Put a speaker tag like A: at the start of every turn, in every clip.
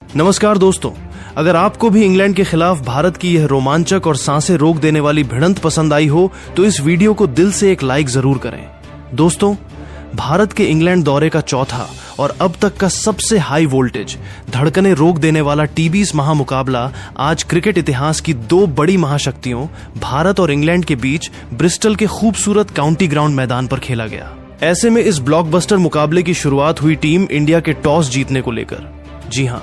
A: नमस्कार दोस्तों, अगर आपको भी इंग्लैंड के खिलाफ भारत की यह रोमांचक और सांसें रोक देने वाली भिड़ंत पसंद आई हो तो इस वीडियो को दिल से एक लाइक जरूर करें। दोस्तों, भारत के इंग्लैंड दौरे का चौथा और अब तक का सबसे हाई वोल्टेज धड़कने रोक देने वाला टी20 महामुकाबला आज क्रिकेट इतिहास की दो बड़ी महाशक्तियों भारत और इंग्लैंड के बीच ब्रिस्टल के खूबसूरत काउंटी ग्राउंड मैदान पर खेला गया। ऐसे में इस ब्लॉकबस्टर मुकाबले की शुरुआत हुई टीम इंडिया के टॉस जीतने को लेकर। जी हां,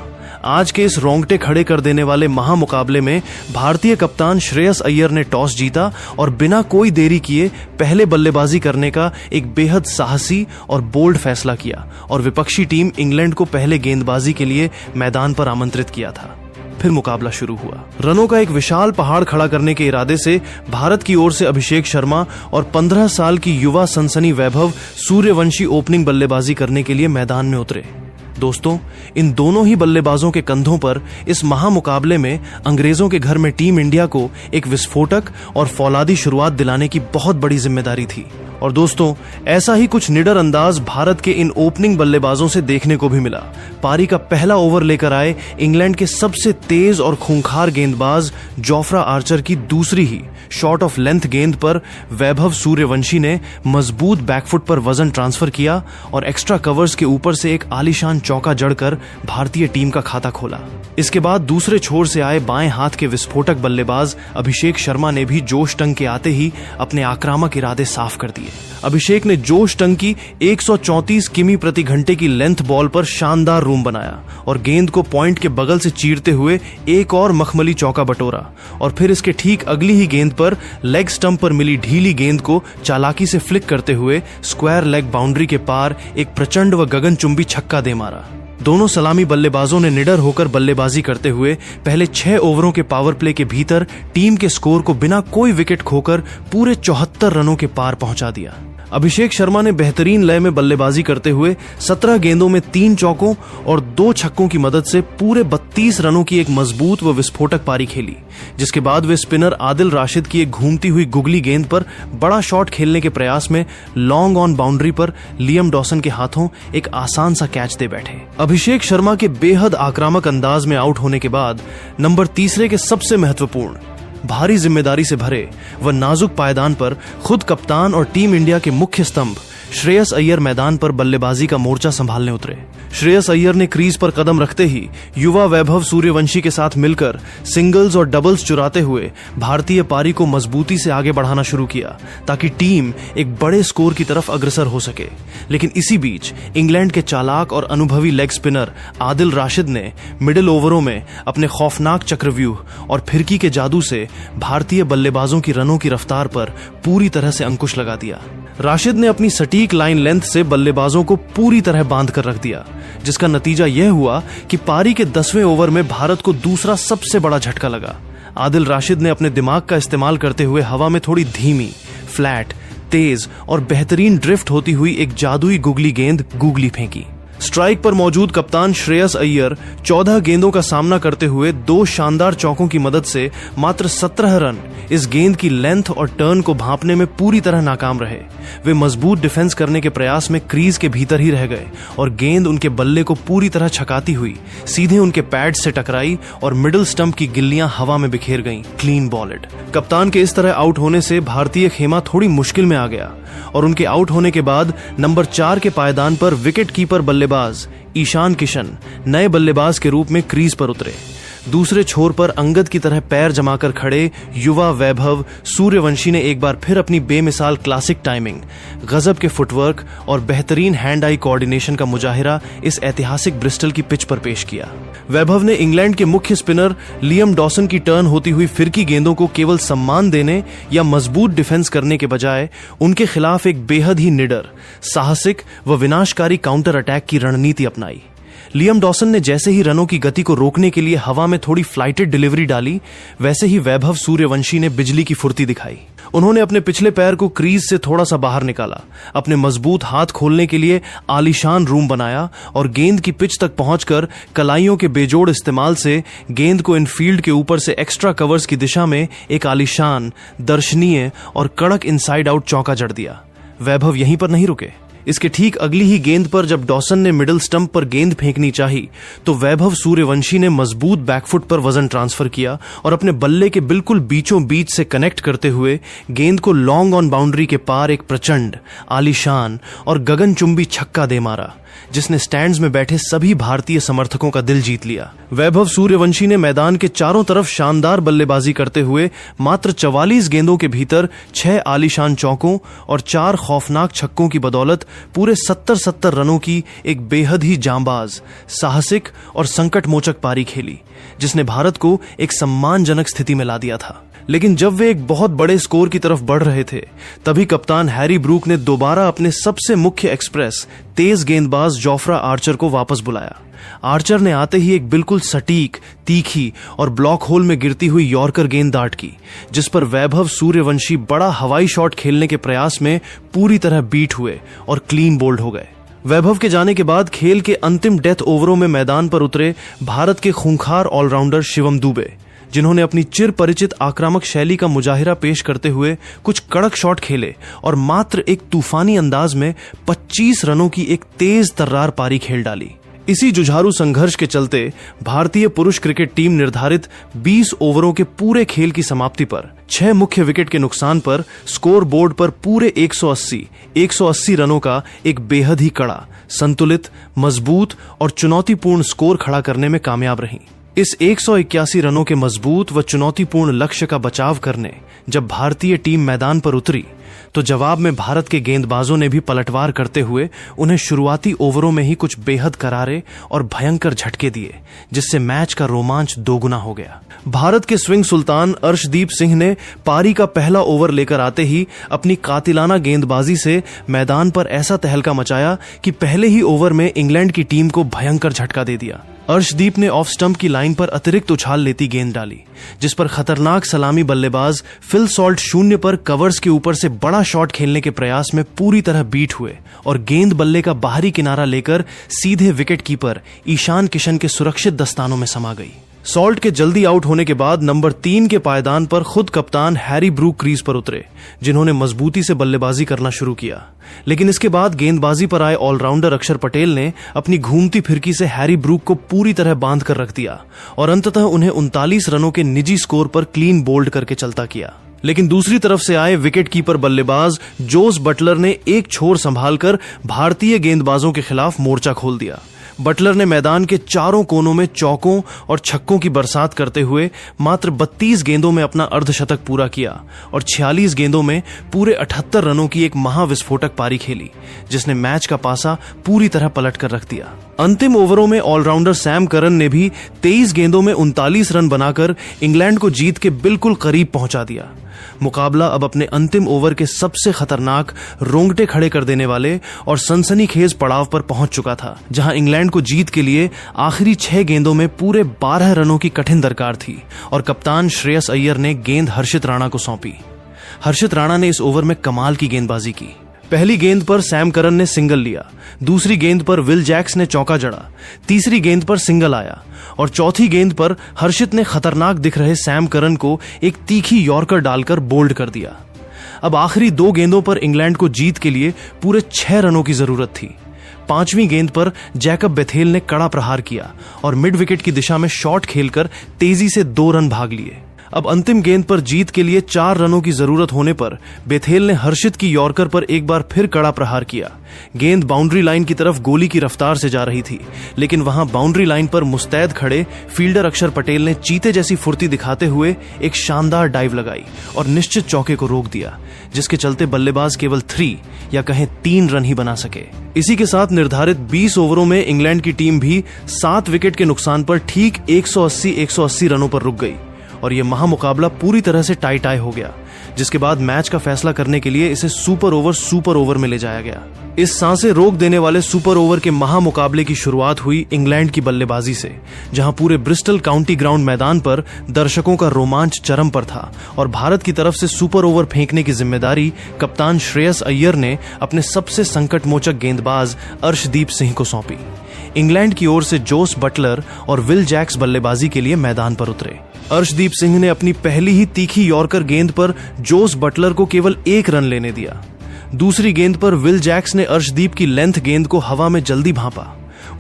A: आज के इस रोंगटे खड़े कर देने वाले महामुकाबले में भारतीय कप्तान श्रेयस अय्यर ने टॉस जीता और बिना कोई देरी किए पहले बल्लेबाजी करने का एक बेहद साहसी और बोल्ड फैसला किया और विपक्षी टीम इंग्लैंड को पहले गेंदबाजी के लिए मैदान पर आमंत्रित किया था। फिर मुकाबला शुरू हुआ। रनों का एक विशाल पहाड़ खड़ा करने के इरादे से भारत की ओर से अभिषेक शर्मा और 15 साल की युवा सनसनी वैभव सूर्यवंशी ओपनिंग बल्लेबाजी करने के लिए मैदान में उतरे। दोस्तों, इन दोनों ही बल्लेबाजों के कंधों पर इस महामुकाबले में अंग्रेजों के घर में टीम इंडिया को एक विस्फोटक और फौलादी शुरुआत दिलाने की बहुत बड़ी जिम्मेदारी थी। और दोस्तों, ऐसा ही कुछ निडर अंदाज भारत के इन ओपनिंग बल्लेबाजों से देखने को भी मिला। पारी का पहला ओवर लेकर आए इंग्लैंड के सबसे तेज और खूंखार गेंदबाज जोफ्रा आर्चर की दूसरी ही शॉर्ट ऑफ लेंथ गेंद पर वैभव सूर्यवंशी ने मजबूत बैकफुट पर वजन ट्रांसफर किया और एक्स्ट्रा कवर्स के ऊपर से एक आलीशान चौका जड़कर भारतीय टीम का खाता खोला। इसके बाद दूसरे छोर से आए बाएं हाथ के विस्फोटक बल्लेबाज अभिषेक शर्मा ने भी जोश टंग के आते ही अपने आक्रामक इरादे साफ कर दिए। अभिषेक ने जोश टंग की 134 किमी प्रति घंटे की लेंथ बॉल पर शानदार रूम बनाया और गेंद को पॉइंट के बगल से चीरते हुए एक और मखमली चौका बटोरा और फिर इसके ठीक अगली ही गेंद पर लेग स्टंप पर मिली ढीली गेंद को चालाकी से फ्लिक करते हुए स्क्वायर लेग बाउंड्री के पार एक प्रचंड व गगनचुंबी छक्का दे मारा। दोनों सलामी बल्लेबाजों ने निडर होकर बल्लेबाजी करते हुए पहले 6 ओवरों के पावर प्ले के भीतर टीम के स्कोर को बिना कोई विकेट खोकर पूरे 74 रनों के पार पहुंचा दिया। अभिषेक शर्मा ने बेहतरीन लय में बल्लेबाजी करते हुए 17 गेंदों में 3 चौकों और 2 छक्कों की मदद से पूरे 32 रनों की एक मजबूत व विस्फोटक पारी खेली, जिसके बाद वे स्पिनर आदिल राशिद की एक घूमती हुई गुगली गेंद पर बड़ा शॉट खेलने के प्रयास में लॉन्ग ऑन बाउंड्री पर लियम डॉसन के हाथों एक आसान सा कैच दे बैठे। अभिषेक शर्मा के बेहद आक्रामक अंदाज में आउट होने के बाद नंबर 3 के सबसे महत्वपूर्ण, भारी जिम्मेदारी से भरे व नाजुक पायदान पर खुद कप्तान और टीम इंडिया के मुख्य स्तंभ श्रेयस अय्यर मैदान पर बल्लेबाजी का मोर्चा संभालने उतरे। श्रेयस अय्यर ने क्रीज पर कदम रखते ही युवा वैभव सूर्यवंशी के साथ मिलकर सिंगल्स और डबल्स चुराते हुए भारतीय पारी को मजबूती से आगे बढ़ाना शुरू किया ताकि टीम एक बड़े स्कोर की तरफ अग्रसर हो सके। लेकिन इसी बीच इंग्लैंड के चालाक और अनुभवी लेग स्पिनर आदिल राशिद ने मिडिल ओवरों में अपने खौफनाक चक्रव्यूह और फिरकी के जादू से भारतीय बल्लेबाजों की रनों की रफ्तार पर पूरी तरह से अंकुश लगा दिया। राशिद ने अपनी सटीक लाइन लेंथ से बल्लेबाजों को पूरी तरह बांध कर रख दिया, जिसका नतीजा यह हुआ कि पारी के 10वें ओवर में भारत को दूसरा सबसे बड़ा झटका लगा। आदिल राशिद ने अपने दिमाग का इस्तेमाल करते हुए हवा में थोड़ी धीमी, फ्लैट, तेज और बेहतरीन ड्रिफ्ट होती हुई एक जादुई गुगली गेंद गूगली फेंकी। स्ट्राइक पर मौजूद कप्तान श्रेयस अय्यर 14 गेंदों का सामना करते हुए 2 शानदार चौकों की मदद से मात्र 17 रन इस गेंद की लेंथ और टर्न को भांपने में पूरी तरह नाकाम रहे। वे मजबूत डिफेंस करने के प्रयास में क्रीज के भीतर ही रह गए और गेंद उनके बल्ले को पूरी तरह छकाती हुई सीधे उनके पैड से टकराई और मिडिल स्टंप की गिल्लियां हवा में बिखेर गईं। Clean bowled. कप्तान के इस तरह आउट होने से भारतीय खेमा थोड़ी मुश्किल में आ गया और उनके आउट होने के बाद नंबर 4 के पायदान पर विकेट कीपर बल्लेबाज ईशान किशन नए बल्लेबाज के रूप में क्रीज पर उतरे। दूसरे छोर पर अंगद की तरह पैर जमाकर खड़े युवा वैभव सूर्यवंशी ने एक बार फिर अपनी बेमिसाल क्लासिक टाइमिंग, गजब के फुटवर्क और बेहतरीन हैंड आई कोऑर्डिनेशन का मुजाहिरा इस ऐतिहासिक ब्रिस्टल की पिच पर पेश किया। वैभव ने इंग्लैंड के मुख्य स्पिनर लियम डॉसन की टर्न होती हुई फिरकी गेंदों को केवल सम्मान देने या मजबूत डिफेंस करने के बजाय उनके खिलाफ एक बेहद ही निडर, साहसिक व विनाशकारी काउंटर अटैक की रणनीति अपनाई। लियम डॉसन ने जैसे ही रनों की गति को रोकने के लिए हवा में थोड़ी फ्लाइटेड डिलीवरी डाली, वैसे ही वैभव सूर्यवंशी ने बिजली की फुर्ती दिखाई। उन्होंने अपने पिछले पैर को क्रीज से थोड़ा सा बाहर निकाला, अपने मजबूत हाथ खोलने के लिए आलीशान रूम बनाया और गेंद की पिच तक पहुंचकर कलाइयों के बेजोड़ इस्तेमाल से गेंद को इनफील्ड के ऊपर से एक्स्ट्रा कवर्स की दिशा में एक आलीशान, दर्शनीय और कड़क इनसाइड आउट चौका जड़ दिया। वैभव यहीं पर नहीं रुके। इसके ठीक अगली ही गेंद पर जब डॉसन ने मिडिल स्टंप पर गेंद फेंकनी चाही तो वैभव सूर्यवंशी ने मजबूत बैकफुट पर वजन ट्रांसफर किया और अपने बल्ले के बिल्कुल बीचों बीच से कनेक्ट करते हुए गेंद को लॉन्ग ऑन बाउंड्री के पार एक प्रचंड, आलीशान और गगनचुंबी छक्का दे मारा, जिसने स्टैंड्स में बैठे सभी भारतीय समर्थकों का दिल जीत लिया। वैभव सूर्यवंशी ने मैदान के चारों तरफ शानदार बल्लेबाजी करते हुए मात्र 44 गेंदों के भीतर 6 आलीशान चौकों और 4 खौफनाक छक्कों की बदौलत पूरे 70 रनों की एक बेहद ही जांबाज, साहसिक और संकटमोचक पारी खेली, जिसने भारत को एक सम्मानजनक स्थिति में ला दिया था। लेकिन जब वे एक बहुत बड़े स्कोर की तरफ बढ़ रहे थे, तभी कप्तान हैरी ब्रूक ने दोबारा अपने सबसे मुख्य एक्सप्रेस तेज गेंदबाज जोफ्रा आर्चर को वापस बुलाया। आर्चर ने आते ही एक बिल्कुल सटीक, तीखी और ब्लॉक होल में गिरती हुई यॉर्कर गेंद दाट की, जिस पर वैभव सूर्यवंशी बड़ा हवाई शॉट खेलने के प्रयास में पूरी तरह बीट हुए और क्लीन बोल्ड हो गए। वैभव के जाने के बाद खेल के अंतिम डेथ ओवरों में मैदान पर उतरे भारत के खूंखार ऑलराउंडर शिवम दुबे, जिन्होंने अपनी चिर परिचित आक्रामक शैली का मुजाहिरा पेश करते हुए कुछ कड़क शॉट खेले और मात्र एक तूफानी अंदाज में 25 रनों की एक तेज तर्रार पारी खेल डाली। इसी जुझारू संघर्ष के चलते भारतीय पुरुष क्रिकेट टीम निर्धारित 20 ओवरों के पूरे खेल की समाप्ति पर 6 मुख्य विकेट के नुकसान पर स्कोर बोर्ड पर पूरे 180 रनों का एक बेहद ही कड़ा, संतुलित, मजबूत और चुनौतीपूर्ण स्कोर खड़ा करने में कामयाब रही। इस 181 रनों के मजबूत व चुनौतीपूर्ण लक्ष्य का बचाव करने जब भारतीय टीम मैदान पर उतरी तो जवाब में भारत के गेंदबाजों ने भी पलटवार करते हुए उन्हें शुरुआती ओवरों में ही कुछ बेहद करारे और भयंकर झटके दिए, जिससे मैच का रोमांच दोगुना हो गया। भारत के स्विंग सुल्तान अर्शदीप सिंह ने पारी का पहला ओवर लेकर आते ही अपनी कातिलाना गेंदबाजी से मैदान पर ऐसा तहलका मचाया कि पहले ही ओवर में इंग्लैंड की टीम को भयंकर झटका दे दिया। अर्शदीप ने ऑफ स्टंप की लाइन पर अतिरिक्त उछाल लेती गेंद डाली, जिस पर खतरनाक सलामी बल्लेबाज फिल सॉल्ट शून्य पर कवर्स के ऊपर से बड़ा शॉट खेलने के प्रयास में पूरी तरह बीट हुए और गेंद बल्ले का बाहरी किनारा लेकर सीधे विकेट कीपर ईशान किशन के सुरक्षित दस्तानों में समा गई। सॉल्ट के जल्दी आउट होने के बाद नंबर 3 के पायदान पर खुद कप्तान हैरी ब्रूक क्रीज पर उतरे, जिन्होंने मजबूती से बल्लेबाजी करना शुरू किया। लेकिन इसके बाद गेंदबाजी पर आए ऑलराउंडर अक्षर पटेल ने अपनी घूमती फिरकी से हैरी ब्रूक को पूरी तरह बांध कर रख दिया और अंततः उन्हें 39 रनों के निजी स्कोर पर क्लीन बोल्ड करके चलता किया। लेकिन दूसरी तरफ से आए विकेट कीपर बल्लेबाज जोस बटलर ने एक छोर संभालकर भारतीय गेंदबाजों के खिलाफ मोर्चा खोल दिया। बटलर ने मैदान के चारों कोनों में चौकों और छक्कों की बरसात करते हुए मात्र 32 गेंदों में अपना अर्धशतक पूरा किया और 46 गेंदों में पूरे 78 रनों की एक महाविस्फोटक पारी खेली, जिसने मैच का पासा पूरी तरह पलट कर रख दिया। अंतिम ओवरों में ऑलराउंडर सैम करन ने भी 23 गेंदों में 39 रन बनाकर इंग्लैंड को जीत के बिल्कुल करीब पहुंचा दिया। मुकाबला अब अपने अंतिम ओवर के सबसे खतरनाक, रोंगटे खड़े कर देने वाले और सनसनीखेज पड़ाव पर पहुंच चुका था, जहां इंग्लैंड को जीत के लिए आखिरी 6 गेंदों में पूरे 12 रनों की कठिन दरकार थी और कप्तान श्रेयस अय्यर ने गेंद हर्षित राणा को सौंपी। हर्षित राणा ने इस ओवर में कमाल की गेंदबाजी की। पहली गेंद पर सैम करन ने सिंगल लिया, दूसरी गेंद पर विल जैक्स ने चौका जड़ा, तीसरी गेंद पर सिंगल आया और चौथी गेंद पर हर्षित ने खतरनाक दिख रहे सैम करन को एक तीखी यॉर्कर डालकर बोल्ड कर दिया। अब आखिरी 2 गेंदों पर इंग्लैंड को जीत के लिए पूरे 6 रनों की जरूरत थी। 5वीं गेंद पर जैकब बेथेल ने कड़ा प्रहार किया और मिड विकेट की दिशा में शॉट खेलकर तेजी से 2 रन भाग लिए। अब अंतिम गेंद पर जीत के लिए 4 रनों की जरूरत होने पर बेथेल ने हर्षित की यॉर्कर पर एक बार फिर कड़ा प्रहार किया। गेंद बाउंड्री लाइन की तरफ गोली की रफ्तार से जा रही थी, लेकिन वहां बाउंड्री लाइन पर मुस्तैद खड़े फील्डर अक्षर पटेल ने चीते जैसी फुर्ती दिखाते हुए एक शानदार डाइव लगाई और निश्चित चौके को रोक दिया, जिसके चलते बल्लेबाज केवल 3 या कहें 3 रन ही बना सके। इसी के साथ निर्धारित 20 ओवरों में इंग्लैंड की टीम भी 7 विकेट के नुकसान पर ठीक 180 रनों पर रुक गई और यह महामुकाबला पूरी तरह से टाई हो गया, जिसके बाद मैच का फैसला करने के लिए इसे सुपर ओवर में ले जाया गया। इस सांसें रोक देने वाले सुपर ओवर के महामुकाबले की शुरुआत हुई इंग्लैंड की बल्लेबाजी से, जहां पूरे ब्रिस्टल काउंटी ग्राउंड मैदान पर दर्शकों का रोमांच चरम पर था और भारत की तरफ से सुपर ओवर फेंकने की जिम्मेदारी कप्तान श्रेयस अय्यर ने अपने सबसे संकटमोचक गेंदबाज अर्शदीप सिंह को सौंपी। इंग्लैंड की ओर से जोस बटलर और विल जैक्स बल्लेबाजी के लिए मैदान पर उतरे। अर्शदीप सिंह ने अपनी पहली ही तीखी यॉर्कर गेंद पर जोस बटलर को केवल 1 रन लेने दिया। दूसरी गेंद पर विल जैक्स ने अर्शदीप की लेंथ गेंद को हवा में जल्दी भांपा।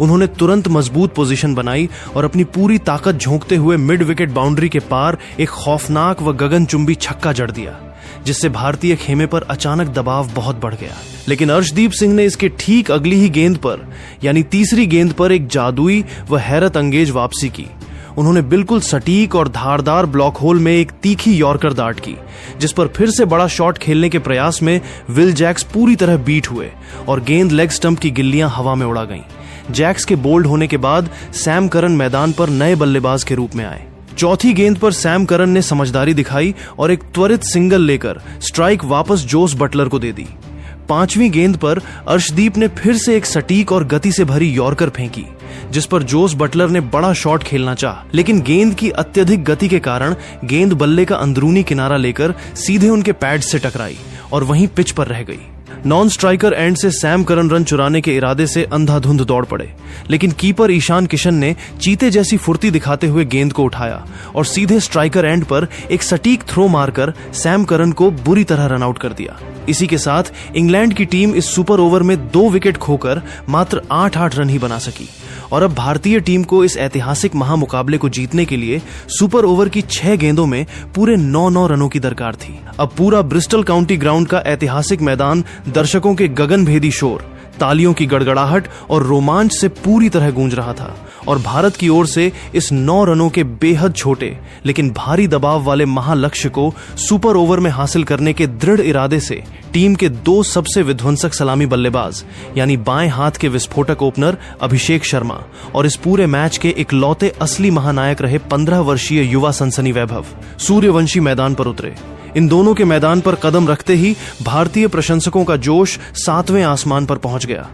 A: उन्होंने तुरंत मजबूत पोजीशन बनाई और अपनी पूरी ताकत झोंकते हुए मिड विकेट बाउंड्री के पार एक खौफनाक व गगनचुंबी छक्का जड़ दिया, जिससे भारतीय खेमे पर अचानक दबाव बहुत बढ़ गया। लेकिन अर्शदीप सिंह ने इसके ठीक अगली ही गेंद पर यानी तीसरी गेंद पर एक जादुई व हैरत अंगेज वापसी की। उन्होंने बिल्कुल सटीक और धारदार ब्लॉक होल में एक तीखी यॉर्कर दाट की, जिस पर फिर से बड़ा शॉट खेलने के प्रयास में विल जैक्स पूरी तरह बीट हुए और गेंद लेग स्टंप की गिल्लियां हवा में उड़ा गईं। जैक्स के बोल्ड होने के बाद सैम करन मैदान पर नए बल्लेबाज के रूप में आए। चौथी गेंद पर सैम करन ने समझदारी दिखाई और एक त्वरित सिंगल लेकर स्ट्राइक वापस जोस बटलर को दे दी। पांचवी गेंद पर अर्शदीप ने फिर से एक सटीक और गति से भरी यॉर्कर फेंकी, जिस पर जोस बटलर ने बड़ा शॉट खेलना चाहा, लेकिन गेंद की अत्यधिक गति के कारण गेंद बल्ले का अंदरूनी किनारा लेकर सीधे उनके पैड से टकराई और वहीं पिच पर रह गई। नॉन स्ट्राइकर एंड से सैम करन रन चुराने के इरादे से अंधाधुंध दौड़ पड़े, लेकिन कीपर ईशान किशन ने चीते जैसी फुर्ती दिखाते हुए गेंद को उठाया और सीधे स्ट्राइकर एंड पर एक सटीक थ्रो मारकर सैम करन को बुरी तरह रन आउट कर दिया। इसी के साथ इंग्लैंड की टीम इस सुपर ओवर में 2 विकेट खोकर मात्र 8-8 रन ही बना सकी और अब भारतीय टीम को इस ऐतिहासिक महामुकाबले को जीतने के लिए सुपर ओवर की 6 गेंदों में पूरे 9-9 रनों की दरकार थी। अब पूरा ब्रिस्टल काउंटी ग्राउंड का ऐतिहासिक मैदान दर्शकों के गगनभेदी शोर, तालियों की गड़गड़ाहट और रोमांच से पूरी तरह गूंज रहा था और भारत की ओर से इस 9 रनों के बेहद छोटे लेकिन भारी दबाव वाले महालक्ष्य को सुपर ओवर में हासिल करने के दृढ़ इरादे से टीम के 2 सबसे विध्वंसक सलामी बल्लेबाज यानी बाएं हाथ के विस्फोटक ओपनर अभिषेक शर्मा और इस पूरे मैच के इकलौते असली महानायक रहे 15 वर्षीय युवा सनसनी वैभव सूर्यवंशी मैदान पर उतरे। इन दोनों के मैदान पर कदम रखते ही भारतीय प्रशंसकों का जोश 7वें आसमान पर पहुंच गया।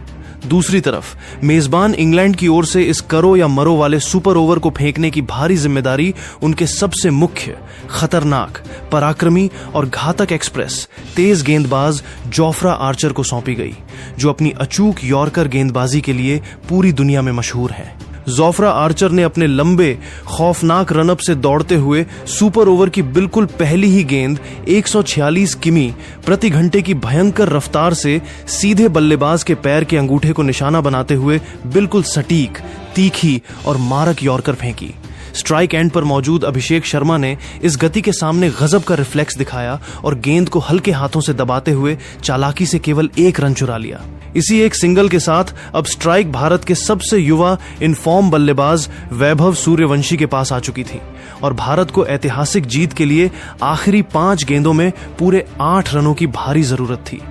A: दूसरी तरफ मेजबान इंग्लैंड की ओर से इस करो या मरो वाले सुपर ओवर को फेंकने की भारी जिम्मेदारी उनके सबसे मुख्य, खतरनाक, पराक्रमी और घातक एक्सप्रेस तेज गेंदबाज जोफ्रा आर्चर को सौंपी गई, जो अपनी अचूक यॉर्कर गेंदबाजी के लिए पूरी दुनिया में मशहूर है। जोफ्रा आर्चर ने अपने लंबे खौफनाक रनअप से दौड़ते हुए सुपर ओवर की बिल्कुल पहली ही गेंद 146 किमी प्रति घंटे की भयंकर रफ्तार से सीधे बल्लेबाज के पैर के अंगूठे को निशाना बनाते हुए बिल्कुल सटीक, तीखी और मारक यॉर्कर फेंकी। स्ट्राइक एंड पर मौजूद अभिषेक शर्मा ने इस गति के सामने गजब का रिफ्लेक्स दिखाया और गेंद को हल्के हाथों से दबाते हुए चालाकी से केवल 1 रन चुरा लिया। इसी एक सिंगल के साथ अब स्ट्राइक भारत के सबसे युवा इनफॉर्म बल्लेबाज वैभव सूर्यवंशी के पास आ चुकी थी और भारत को ऐतिहासिक जीत के लिए आखिरी 5 गेंदों में पूरे 8 रनों की भारी जरूरत थी।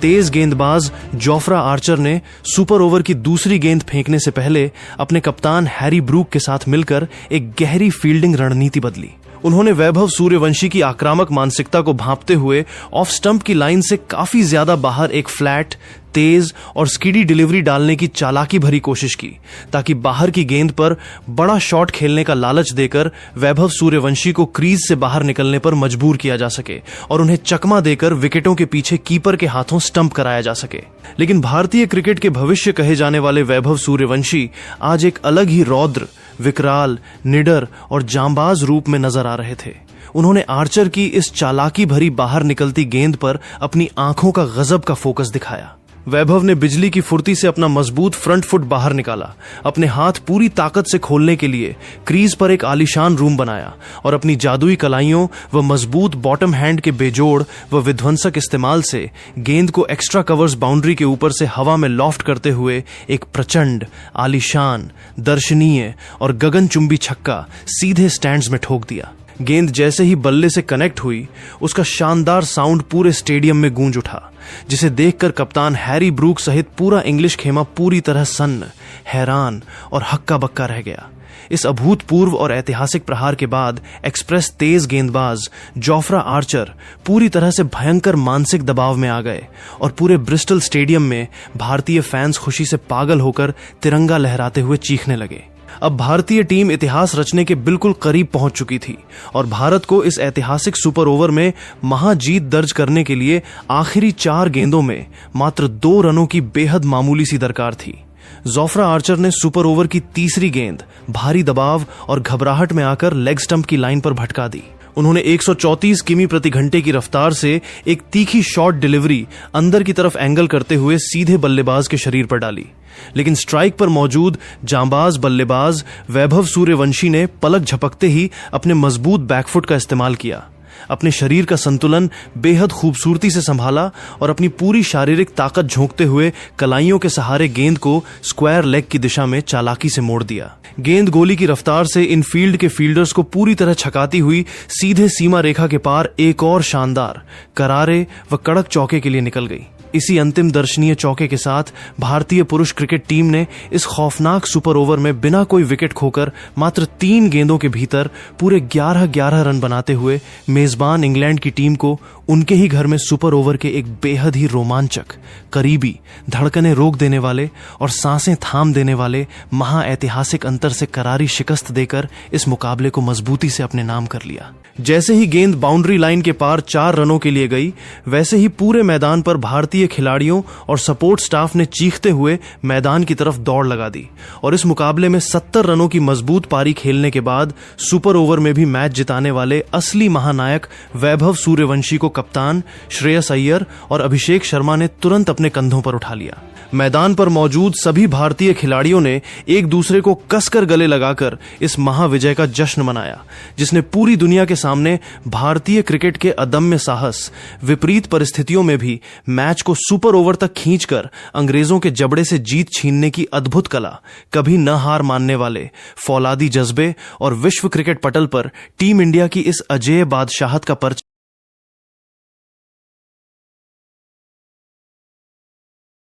A: तेज गेंदबाज जोफ्रा आर्चर ने सुपर ओवर की दूसरी गेंद फेंकने से पहले अपने कप्तान हैरी ब्रूक के साथ मिलकर एक गहरी फील्डिंग रणनीति बदली। उन्होंने वैभव सूर्यवंशी की आक्रामक मानसिकता को भांपते हुए ऑफ स्टंप की लाइन से काफी ज्यादा बाहर एक फ्लैट, तेज और स्किडी डिलीवरी डालने की चालाकी भरी कोशिश की, ताकि बाहर की गेंद पर बड़ा शॉट खेलने का लालच देकर वैभव सूर्यवंशी को क्रीज से बाहर निकलने पर मजबूर किया जा सके और उन्हें चकमा देकर विकेटों के पीछे कीपर के हाथों स्टंप कराया जा सके। लेकिन भारतीय क्रिकेट के भविष्य कहे जाने वाले वैभव सूर्यवंशी आज एक अलग ही रौद्र, विकराल, निडर और जांबाज रूप में नजर आ रहे थे। उन्होंने आर्चर की इस चालाकी भरी बाहर निकलती गेंद पर अपनी आंखों का गजब का फोकस दिखाया। वैभव ने बिजली की फुर्ती से अपना मजबूत फ्रंट फुट बाहर निकाला, अपने हाथ पूरी ताकत से खोलने के लिए क्रीज पर एक आलीशान रूम बनाया और अपनी जादुई कलाइयों व मजबूत बॉटम हैंड के बेजोड़ व विध्वंसक इस्तेमाल से गेंद को एक्स्ट्रा कवर्स बाउंड्री के ऊपर से हवा में लॉफ्ट करते हुए एक प्रचंड, आलीशान, दर्शनीय और गगनचुंबी छक्का सीधे स्टैंड्स में ठोक दिया। गेंद जैसे ही बल्ले से कनेक्ट हुई, उसका शानदार साउंड पूरे स्टेडियम में गूंज उठा, जिसे देखकर कप्तान हैरी ब्रूक सहित पूरा इंग्लिश खेमा पूरी तरह सन्न, हैरान और हक्का बक्का रह गया। इस अभूतपूर्व और ऐतिहासिक प्रहार के बाद एक्सप्रेस तेज गेंदबाज जोफ्रा आर्चर पूरी तरह से भयंकर मानसिक दबाव में आ गए और पूरे ब्रिस्टल स्टेडियम में भारतीय फैंस खुशी से पागल होकर तिरंगा लहराते हुए चीखने लगे। अब भारतीय टीम इतिहास रचने के बिल्कुल करीब पहुंच चुकी थी और भारत को इस ऐतिहासिक सुपर ओवर में महाजीत दर्ज करने के लिए आखिरी 4 गेंदों में मात्र 2 रनों की बेहद मामूली सी दरकार थी। जोफ्रा आर्चर ने सुपर ओवर की तीसरी गेंद भारी दबाव और घबराहट में आकर लेग स्टंप की लाइन पर भटका दी। उन्होंने 134 किमी प्रति घंटे की रफ्तार से एक तीखी शॉट डिलीवरी अंदर की तरफ एंगल करते हुए सीधे बल्लेबाज के शरीर पर डाली, लेकिन स्ट्राइक पर मौजूद जांबाज बल्लेबाज वैभव सूर्यवंशी ने पलक झपकते ही अपने मजबूत बैकफुट का इस्तेमाल किया, अपने शरीर का संतुलन बेहद खूबसूरती से संभाला और अपनी पूरी शारीरिक ताकत झोंकते हुए कलाइयों के सहारे गेंद को स्क्वायर लेग की दिशा में चालाकी से मोड़ दिया। गेंद गोली की रफ्तार से इन फील्ड के फील्डर्स को पूरी तरह छकाती हुई सीधे सीमा रेखा के पार एक और शानदार, करारे व कड़क चौके के लिए निकल गई। इसी अंतिम दर्शनीय चौके के साथ भारतीय पुरुष क्रिकेट टीम ने इस खौफनाक सुपर ओवर में बिना कोई विकेट खोकर मात्र 3 गेंदों के भीतर पूरे 11-11 रन बनाते हुए मेजबान इंग्लैंड की टीम को उनके ही घर में सुपर ओवर के एक बेहद ही रोमांचक, करीबी, धड़कनें रोक देने वाले और सांसें थाम देने वाले महाऐतिहासिक अंतर से करारी शिकस्त देकर इस मुकाबले को मजबूती से अपने नाम कर लिया। जैसे ही गेंद बाउंड्री लाइन के पार 4 रनों के लिए गई, वैसे ही पूरे मैदान पर भारतीय खिलाड़ियों और सपोर्ट स्टाफ ने चीखते हुए मैदान की तरफ दौड़ लगा दी और इस मुकाबले में 70 रनों की मजबूत पारी खेलने के बाद सुपर ओवर में भी मैच जिताने वाले असली महानायक वैभव सूर्यवंशी को कप्तान श्रेयस अय्यर और अभिषेक शर्मा ने तुरंत अपने कंधों पर उठा लिया। मैदान पर मौजूद सभी भारतीय खिलाड़ियों ने एक दूसरे को कसकर गले लगाकर इस महाविजय का जश्न मनाया, जिसने पूरी दुनिया के सामने भारतीय क्रिकेट के अदम्य साहस, विपरीत परिस्थितियों में भी मैच को सुपर ओवर तक खींचकर अंग्रेजों के जबड़े से जीत छीनने की अद्भुत कला, कभी न हार मानने वाले फौलादी जज्बे और विश्व क्रिकेट पटल पर टीम इंडिया की इस अजेय बादशाहत का परचम